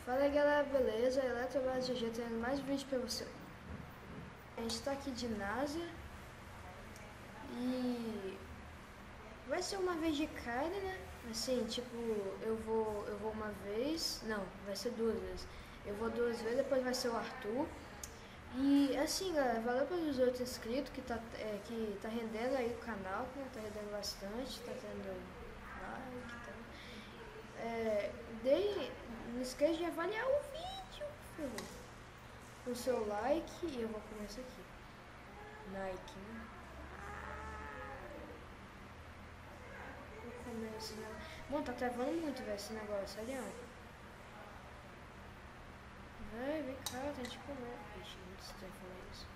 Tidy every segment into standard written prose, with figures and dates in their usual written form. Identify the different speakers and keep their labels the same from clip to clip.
Speaker 1: Fala aí galera, beleza? Eletrobras GG trazendo mais vídeo pra você. A gente tá aqui de Násia e vai ser uma vez de cada, né? Assim, tipo, eu vou uma vez, não, vai ser duas vezes. Eu vou duas vezes, depois vai ser o Arthur. E assim, galera, valeu pelos 8 inscritos que tá rendendo aí o canal, né? Tá rendendo bastante, tá tendo like, tá. Não esqueça de avaliar o vídeo, por favor, com o seu like, e eu vou começar aqui. Like, né? Vou comer esse negócio. Mano, tá travando muito, velho, esse negócio, olha. Véi, vem cá, tem que comer. Ixi, muito estranho falar isso.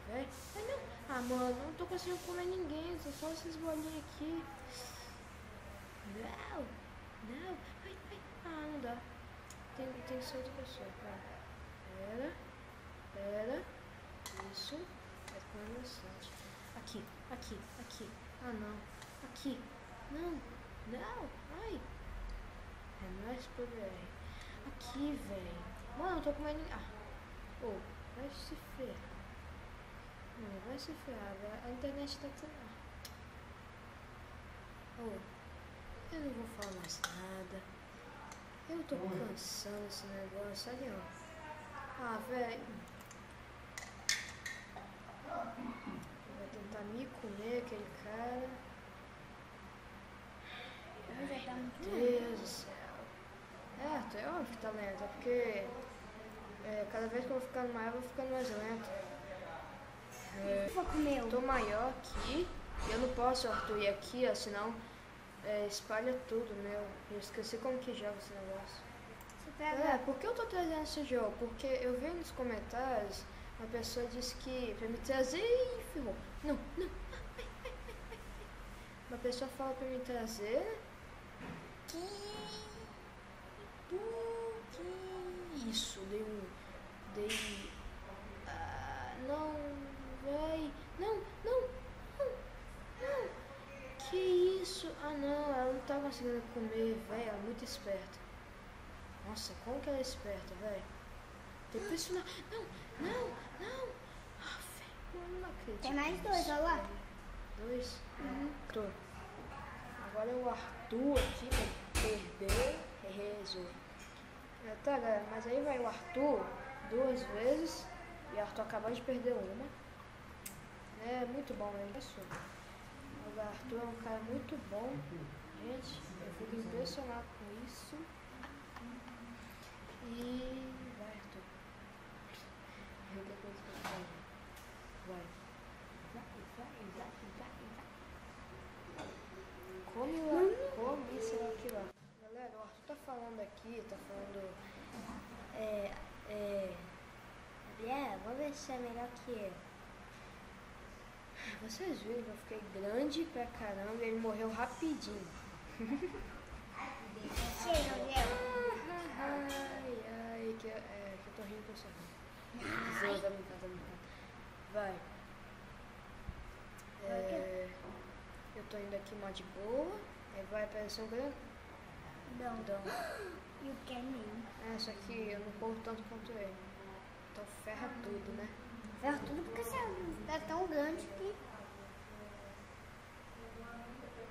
Speaker 1: Véi, ai não. Ah, mano, não tô conseguindo comer ninguém, são só essas bolinhas aqui. Não, não. Ai, ai. Ah, não dá. Tem que ser outra pessoa, cara. Pera. Isso. Vai comer bastante. Aqui. Ah, não. Aqui. Não. Ai. É mais PBR. Aqui, velho. Mano, eu tô comendo. Ah. Vai se ferrar. Não, vai se ferrar, velho. A internet tá tendo. Eu não vou falar mais nada. Eu tô cansando desse negócio, olha, ó. Ah, velho. Vai tentar me comer aquele cara. Meu Deus do céu. É óbvio que tá lento, é porque cada vez que eu vou ficando maior, eu vou ficando mais lento. Tô maior aqui. Eu não posso, Arthur, ir aqui, ó, senão espalha tudo, meu. Eu esqueci como que joga esse negócio. Por que eu tô trazendo esse jogo? Porque eu vi nos comentários, uma pessoa disse que pra me trazer e ferrou. Não. Uma pessoa fala pra me trazer isso, não, véi, não, que isso? Ah não, ela não tá conseguindo comer, véi, ela é muito esperta. Nossa, como que ela é esperta, véi? Depois isso não, ah, véi, eu não acredito.
Speaker 2: Tem mais dois, olha lá.
Speaker 1: Dois? Tô. Agora é o Arthur aqui, pra perder, resolve. Tá, galera, mas aí vai o Arthur duas vezes, e o Arthur acabou de perder uma. É muito bom, ele passou. O Arthur é um cara muito bom, gente, eu fico impressionado com isso. E vai, Arthur. Vai. Come isso aqui lá. Galera, o Arthur tá falando aqui,
Speaker 2: Gabriel, vou ver se é melhor que eu.
Speaker 1: Vocês viram que eu fiquei grande pra caramba e ele morreu rapidinho. Ai, que eu tô rindo com você. Tá brincando. Vai. Eu tô indo aqui mó de boa, aí vai aparecer um grande. Não.
Speaker 2: E o Kenny?
Speaker 1: Só que eu não corro tanto quanto ele. Então ferra tudo, né?
Speaker 2: Ferra tudo porque você é tão grande que...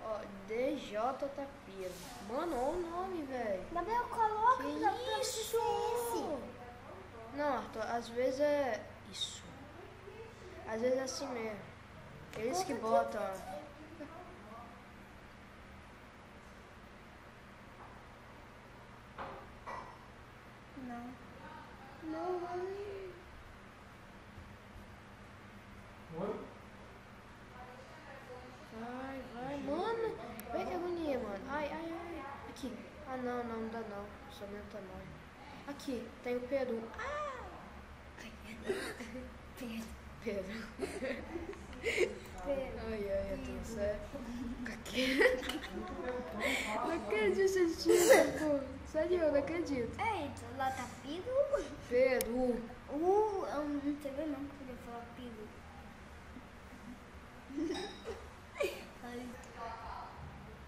Speaker 1: Ó, DJ Tapira. Mano, olha o nome, velho.
Speaker 2: Gabriel, coloca
Speaker 1: que
Speaker 2: pra
Speaker 1: isso?
Speaker 2: esse.
Speaker 1: Não, Arthur, às vezes é isso. Às vezes é assim mesmo. Eles que botam, ó.
Speaker 2: Não.
Speaker 1: Vai, mano. Vem que agonia, mano. Ai. Aqui. Ah, não dá não. Só meu tamanho. Aqui, tem o Pedro. Pedro. Ai, eu tô certo. Aqui. Não acredito nesse pô. Sério, eu não acredito.
Speaker 2: Lá tá Pido.
Speaker 1: Pedro.
Speaker 2: Eu não sei ver não que eu podia falar Pido.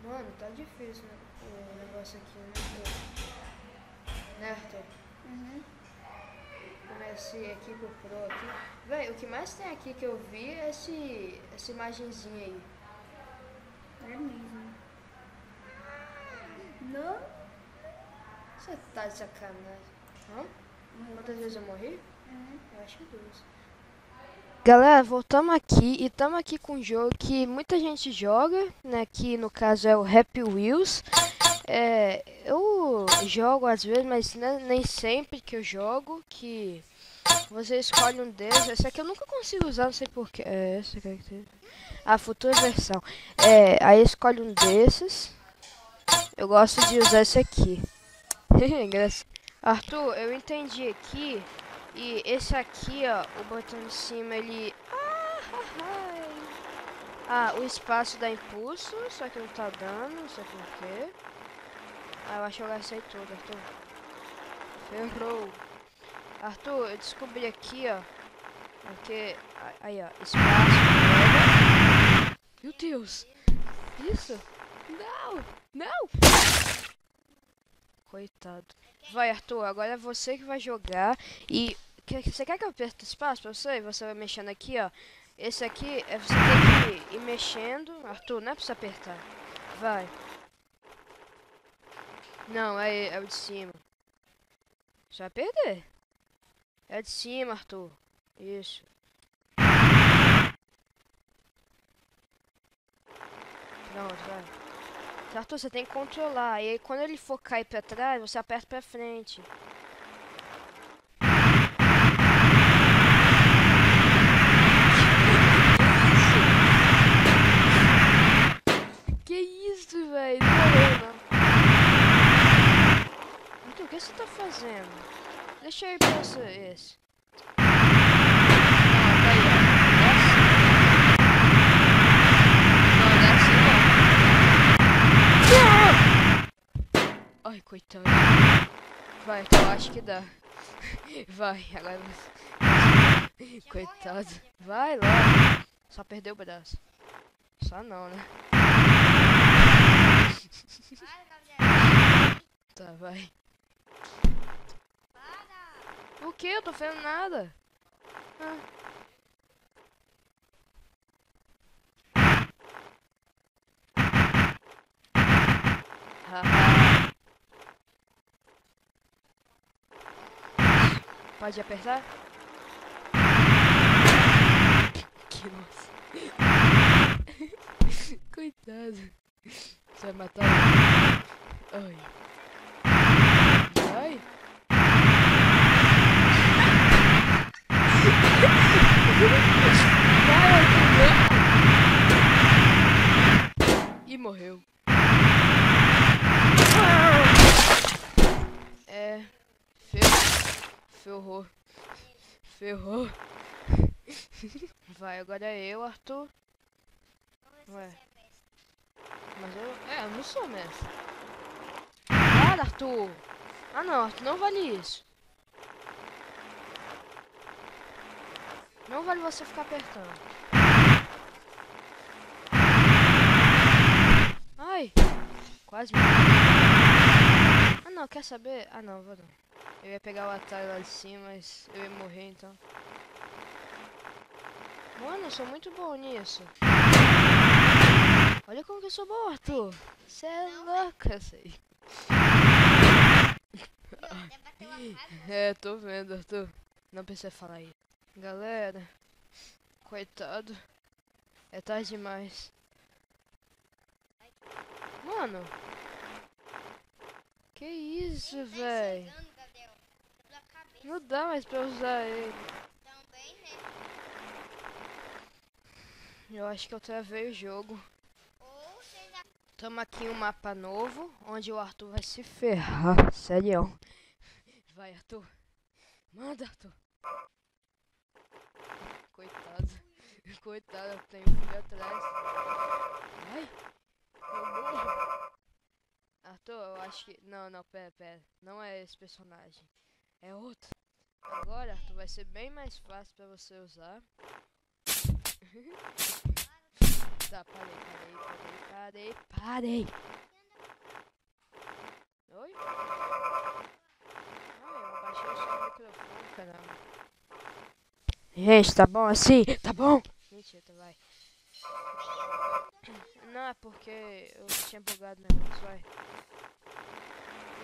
Speaker 1: Mano, tá difícil, né? O negócio aqui, né, Arthur? esse Equipo Pro aqui. Véi, o que mais tem aqui que eu vi é essa imagenzinha aí.
Speaker 2: É mesmo. Não?
Speaker 1: Você tá de sacanagem. Hã? Quantas vezes eu morri? Eu acho que 2. Galera, voltamos aqui e estamos aqui com um jogo que muita gente joga, né? Que no caso é o Happy Wheels. Eu jogo às vezes, mas nem sempre que eu jogo, que você escolhe um desses. Esse aqui eu nunca consigo usar, não sei porquê. Essa característica. A futura versão. Aí escolhe um desses. Eu gosto de usar esse aqui. Engraçado. Arthur, eu entendi aqui. E esse aqui, ó, o botão de cima, ele... o espaço dá impulso, só que não tá dando, não sei porquê. Eu acho que eu gastei tudo, Arthur. Ferrou. Arthur, eu descobri aqui, ó. Porque... Aí, ó, espaço, pega. Meu Deus. Isso? Não, não. Coitado. Vai, Arthur, agora é você que vai jogar. E você quer que eu aperte o espaço pra você? Você vai mexendo aqui, ó. Esse aqui, você tem que ir mexendo. Arthur, não é pra você apertar. Vai. Não, é o de cima. Você vai perder. É de cima, Arthur. Isso. Pronto, vai. Arthur, você tem que controlar. E aí, quando ele for cair pra trás, você aperta pra frente. Que isso, velho? Não morreu, não. Arthur, o que você tá fazendo? Deixa eu ir pra esse. Não, tá aí, ó. Ai, coitado. Vai, então eu acho que dá. Vai, agora você. Coitado. Vai lá. Só perdeu o braço. Só não, né? Tá, vai. O que? Eu tô fazendo nada. Haha. Pode apertar? Que nossa. Coitado. Você vai matar ele. Ai. Ai. E morreu. Ferrou. Ferrou. Vai, agora é eu, Arthur. Ué. Mas eu não sou mestre. Para, Arthur. Ah, não, Arthur, não vale isso. Não vale você ficar apertando. Ai, quase morri. Ah, não, quer saber? Ah, não, vou não. Eu ia pegar o atalho lá de cima, mas eu ia morrer, então. Mano, eu sou muito bom nisso. Olha como que eu sou bom, Arthur. Você é louco, eu sei. Tô vendo, Arthur. Não precisa falar isso. Galera, coitado. É tarde demais. Mano. Que isso, velho? Não dá mais pra usar ele. Eu acho que eu travei o jogo. Tamo aqui em um mapa novo, onde o Arthur vai se ferrar. Sério. Vai, Arthur. Manda, Arthur. Coitado. Coitado, tem um filho atrás. Ai. Eu morro. Arthur, eu acho que... Não, pera. Não é esse personagem. É outro. Agora, Arthur, vai ser bem mais fácil pra você usar. Tá, parei. Oi? Não, eu abaixei só o microfone, caramba. Gente, tá bom assim? Tá bom? Mentira, vai. Não, é porque eu tinha bugado o negócio, vai.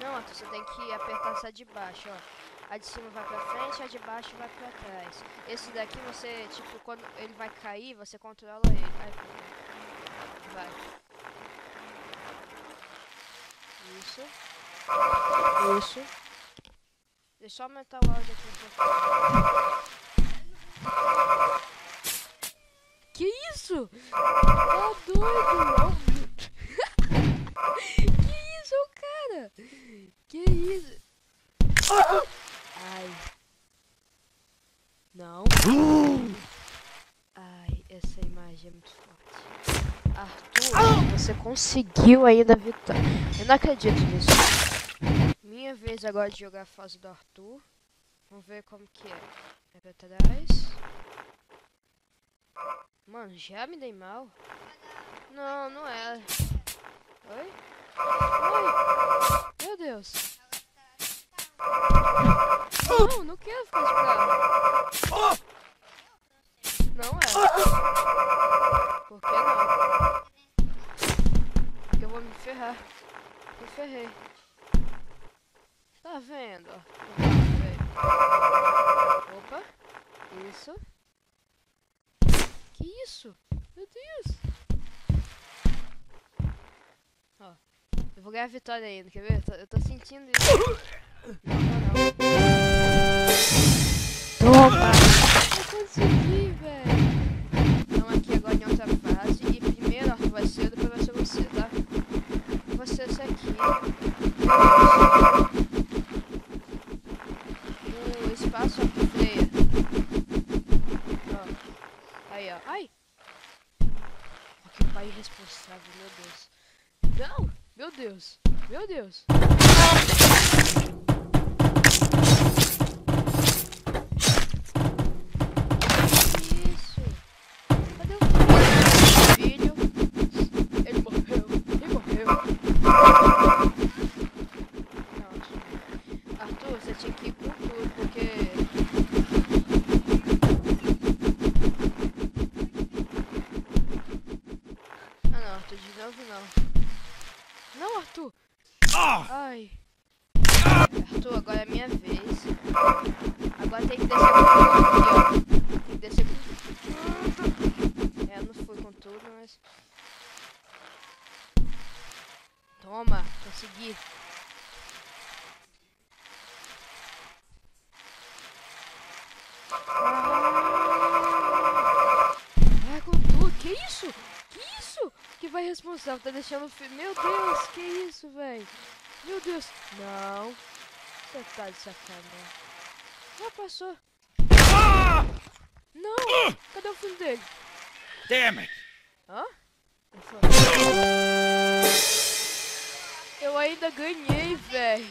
Speaker 1: Não, Arthur, você tem que apertar essa de baixo, ó. A de cima vai pra frente, a de baixo vai pra trás. Esse daqui você, tipo, quando ele vai cair, você controla ele. Ai, pronto. Vai. Isso. Isso. Deixa eu aumentar o áudio aqui um pouquinho. Que isso? Tá doido? Que isso, cara? Que isso? Ai. Não. Ai, essa imagem é muito forte. Arthur, você conseguiu ainda vitória. Eu não acredito nisso. Minha vez agora de jogar a fase do Arthur. Vamos ver como que é. É pra trás. Mano, já me dei mal? Não, não é. Oi? Oi? Meu Deus. Não, não quero ficar de carro. Não é. Por que não? Porque eu vou me ferrar. Me ferrei. Tá vendo? Opa. Isso. Que isso? Meu Deus. Ó. Eu vou ganhar a vitória ainda, quer ver? Eu tô sentindo isso. Não. Toma! Eu consegui, velho. Então aqui agora em outra fase. E primeiro Arthur vai ser, depois vai ser você, tá? Você esse aqui. No espaço Arthur freia. Ó. Aí, ó. Ai! Que pai irresponsável, meu Deus. Não! Meu Deus! Meu Deus! Que isso? Cadê o filho? Ele morreu! Ele morreu! Nossa. Arthur, você tinha que ir com tudo, porque... Ah não, Arthur, de novo não. Não, Arthur! Ai! Arthur, agora é minha vez. Agora tem que descer com tudo aqui, ó. Tem que descer com tudo. É, eu não fui com tudo, mas... Toma, consegui. Vai com tudo. Que isso? Que isso? Que vai responsável? Tá deixando o filho. Meu Deus, que isso, velho? Meu Deus. Não. Você tá de sacanagem. Já passou. Não. Cadê o filho dele?
Speaker 3: Damn it!
Speaker 1: Hã? Eu ainda ganhei, velho.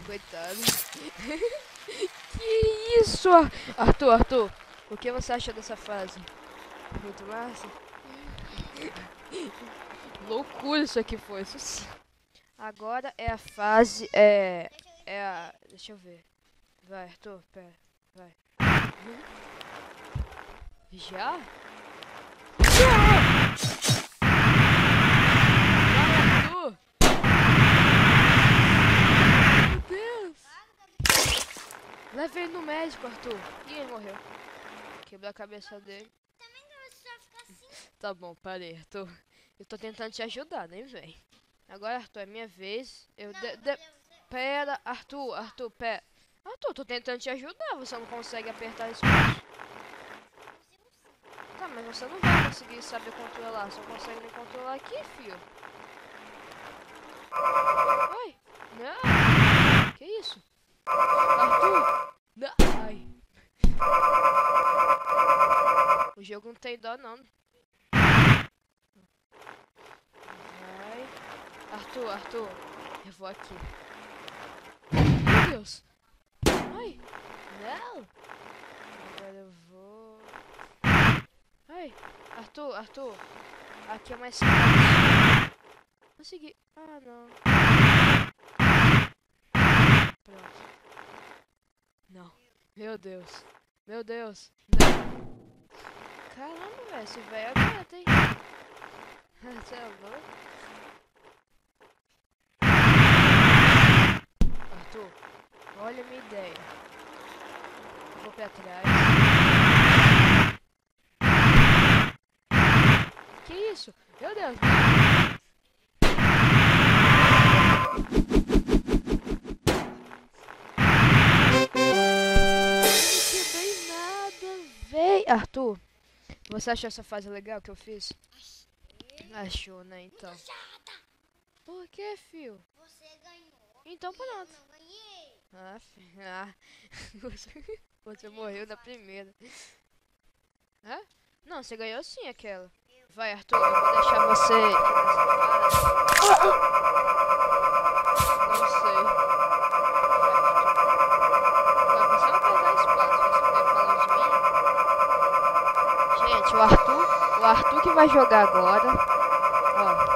Speaker 1: Coitado. Que isso? Arthur, o que você acha dessa fase? Muito massa? Loucura isso aqui foi, isso sim. Agora é a fase, deixa eu ver. Vai, Arthur, pera, vai. Já? Vai, Arthur! Meu Deus! Leva ele no médico, Arthur. Ih, ele morreu. Quebrou a cabeça dele.
Speaker 2: Também não vai só ficar assim.
Speaker 1: Tá bom, parei, Arthur. Eu tô tentando te ajudar, nem vem. Agora, Arthur, é minha vez. Pera, Arthur, pera. Arthur, tô tentando te ajudar. Você não consegue apertar isso. Tá, mas você não vai conseguir saber controlar. Você não consegue nem controlar aqui, filho. Ai, não. Que isso? Arthur! Não. Ai. O jogo não tem dó, não. Vai. Arthur, eu vou aqui. Meu Deus. Ai. Não. Agora eu vou... Ai. Arthur. Aqui é mais fácil. Consegui. Ah, não. Pronto. Não. Meu Deus. Meu Deus. Não. Caramba, velho. Esse velho aguenta, hein? Você é louco? Arthur, olha a minha ideia. Eu vou pra trás. Que isso? Meu Deus. Arthur, você achou essa fase legal que eu fiz? Achou, né, então? Por que, fio?
Speaker 2: Você ganhou.
Speaker 1: Então pronto.
Speaker 2: Eu não ganhei.
Speaker 1: Você morreu na primeira. Hã? Não, você ganhou sim aquela. Vai, Arthur, eu vou deixar você aqui nessa fase. Não sei. Vai, Arthur. Agora você não perder espaço, você falou de mim. Gente, o Arthur que vai jogar agora. Ó.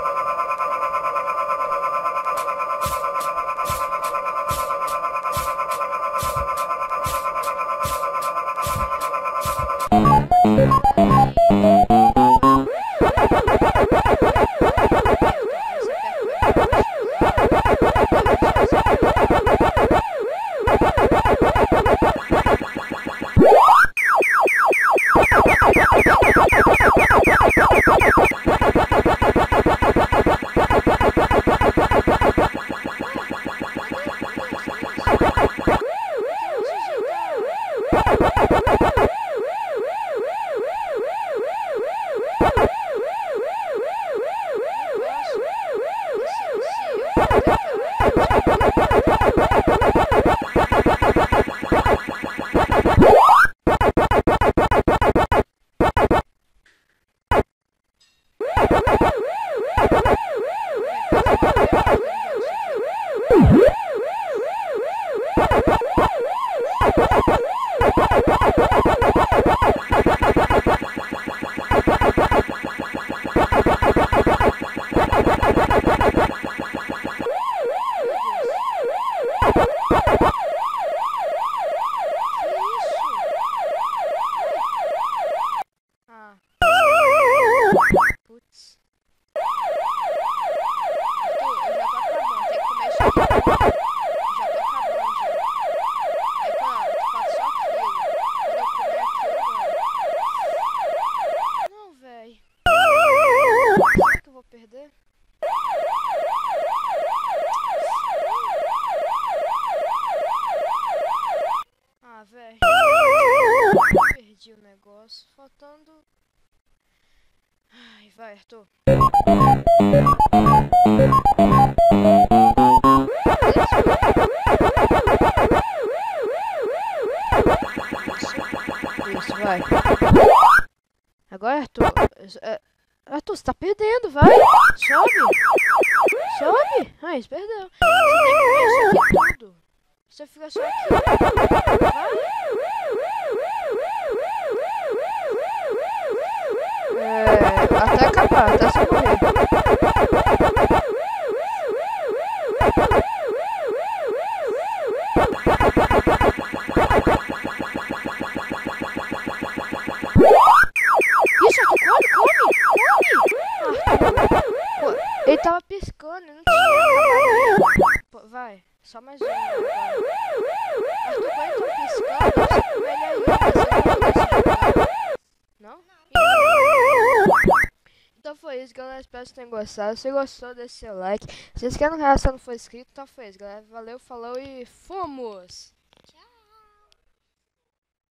Speaker 1: Putz. Arthur, eu já tô acabando, tem que comer isso aqui. Já tô acabando já. Aí quando falta só aquilo. Quando eu comer aquilo, mano. Não, véi. Será que eu vou perder? Ah, véi. Perdi o negócio. Faltando... Ai, vai, Arthur. Isso, vai. Agora, Arthur. Arthur, você tá perdendo, vai. Sobe. Sobe. Ai, você perdeu. Você tem que comer isso aqui tudo. Você fica só aqui. Vai. Até acabar, até você morrer. Isso aqui, come! Ele tava piscando, não tinha acabado. Vai, só mais um agora. Arthur, quando ele tá piscando, você come ele aí. Não? Então foi isso, galera. Espero que vocês tenham gostado. Se gostou, deixe seu like. Se vocês querem no canal, se não for inscrito, então foi isso, galera. Valeu, falou e fomos!